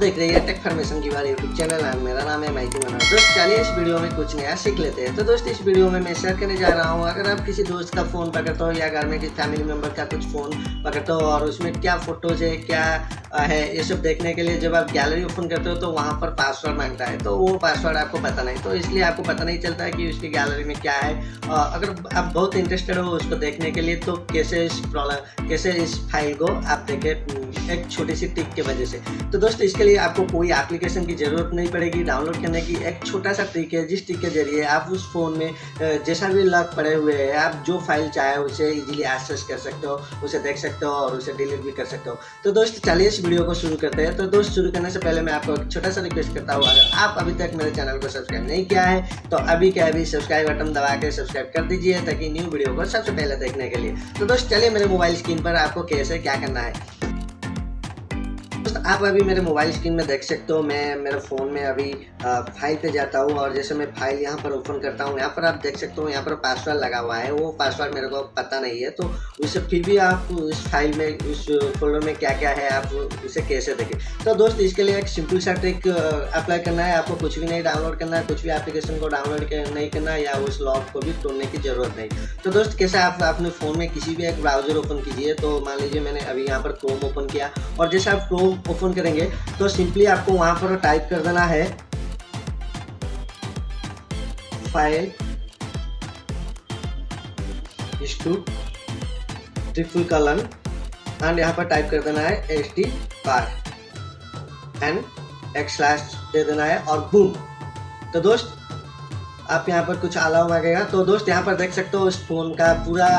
देख रही है techformationgiver यूट्यूब चैनल है। मेरा नाम है माइकी मनोहर। दोस्त चलिए इस वीडियो में कुछ नया सीख लेते हैं। तो दोस्त इस वीडियो में मैं शेयर करने जा रहा हूँ, अगर आप किसी दोस्त का फ़ोन पकड़ते हो या घर में किसी फैमिली मेम्बर का कुछ फ़ोन पकड़ते हो और उसमें क्या फ़ोटोज़ है क्या है ये सब देखने के लिए जब आप गैलरी ओपन करते हो तो वहाँ पर पासवर्ड मांगता है, तो वो पासवर्ड आपको पता नहीं, तो इसलिए आपको पता नहीं चलता है कि उसकी गैलरी में क्या है। अगर आप बहुत इंटरेस्टेड हो उसको देखने के लिए तो कैसे इस फाइल को आप देखें एक छोटी सी टिक की वजह से। तो दोस्त इसके लिए आपको कोई एप्लीकेशन की ज़रूरत नहीं पड़ेगी डाउनलोड करने की। एक छोटा सा ट्रिक है, जिस ट्रिक के जरिए आप उस फ़ोन में जैसा भी लॉक पड़े हुए हैं आप जो फाइल चाहे उसे इजीली एक्सेस कर सकते हो, उसे देख सकते हो और उसे डिलीट भी कर सकते हो। तो दोस्त चलिए इस वीडियो को शुरू करते हैं। तो दोस्त शुरू करने से पहले मैं आपको एक छोटा सा रिक्वेस्ट करता हूँ, अगर आप अभी तक मेरे चैनल को सब्सक्राइब नहीं किया है तो अभी के अभी सब्सक्राइब बटन दबा के सब्सक्राइब कर दीजिए ताकि न्यू वीडियो को सबसे पहले देखने के लिए। तो दोस्त चलिए मेरे मोबाइल स्क्रीन पर आपको कैसे क्या करना है। दोस्त आप अभी मेरे मोबाइल स्क्रीन में देख सकते हो, मैं मेरे फ़ोन में अभी फाइल पे जाता हूँ और जैसे मैं फाइल यहाँ पर ओपन करता हूँ, यहाँ पर आप देख सकते हो यहाँ पर पासवर्ड लगा हुआ है। वो पासवर्ड मेरे को पता नहीं है, तो उसे फिर भी आप इस फाइल में उस फोल्डर में क्या क्या है आप उसे कैसे देखें। तो दोस्त इसके लिए एक सिंपल सा ट्रिक अप्लाई करना है। आपको कुछ भी नहीं डाउनलोड करना है, कुछ भी एप्लीकेशन को डाउनलोड नहीं करना है या उस लॉक को भी तोड़ने की ज़रूरत नहीं। तो दोस्त कैसे आप अपने फ़ोन में किसी भी एक ब्राउज़र ओपन कीजिए। तो मान लीजिए मैंने अभी यहाँ पर क्रोम ओपन किया और जैसे आप क्रोम ओपन करेंगे तो सिंपली आपको वहां पर टाइप कर देना है फाइल ट्रिपल कॉलन एंड यहाँ पर टाइप कर देना है HD बार एंड एक स्लैश दे देना है और बूम। तो दोस्त आप यहाँ पर कुछ अलाउ मांगेगा। तो दोस्त यहाँ पर देख सकते हो उस फोन का पूरा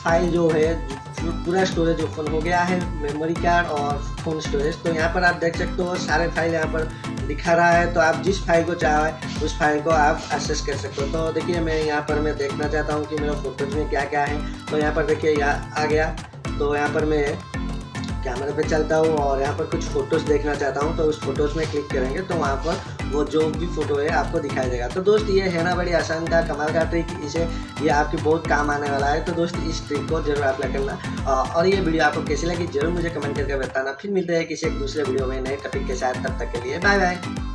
फाइल जो है पूरा स्टोरेज ओपन हो गया है, मेमोरी कार्ड और फ़ोन स्टोरेज। तो यहाँ पर आप देख सकते हो सारे फाइल यहाँ पर दिखा रहा है, तो आप जिस फाइल को चाहे उस फाइल को आप एक्सेस कर सकते हो। तो देखिए मैं यहाँ पर मैं देखना चाहता हूँ कि मेरे फोटोज़ में क्या क्या है। तो यहाँ पर देखिए यहाँ आ गया, तो यहाँ पर मैं कैमरे पे चलता हूँ और यहाँ पर कुछ फ़ोटोज़ देखना चाहता हूँ, तो उस फोटोज़ में क्लिक करेंगे तो वहाँ पर वो जो भी फ़ोटो है आपको दिखाई देगा। तो दोस्त ये है ना बड़ी आसान का कमाल का ट्रिक, इसे ये आपके बहुत काम आने वाला है। तो दोस्त इस ट्रिक को जरूर अप्लाई करना और ये वीडियो आपको कैसी लगी जरूर मुझे कमेंट करके बताना। फिर मिलते हैं किसी एक दूसरे वीडियो में नए टॉपिक के साथ, तब तक के लिए बाय बाय।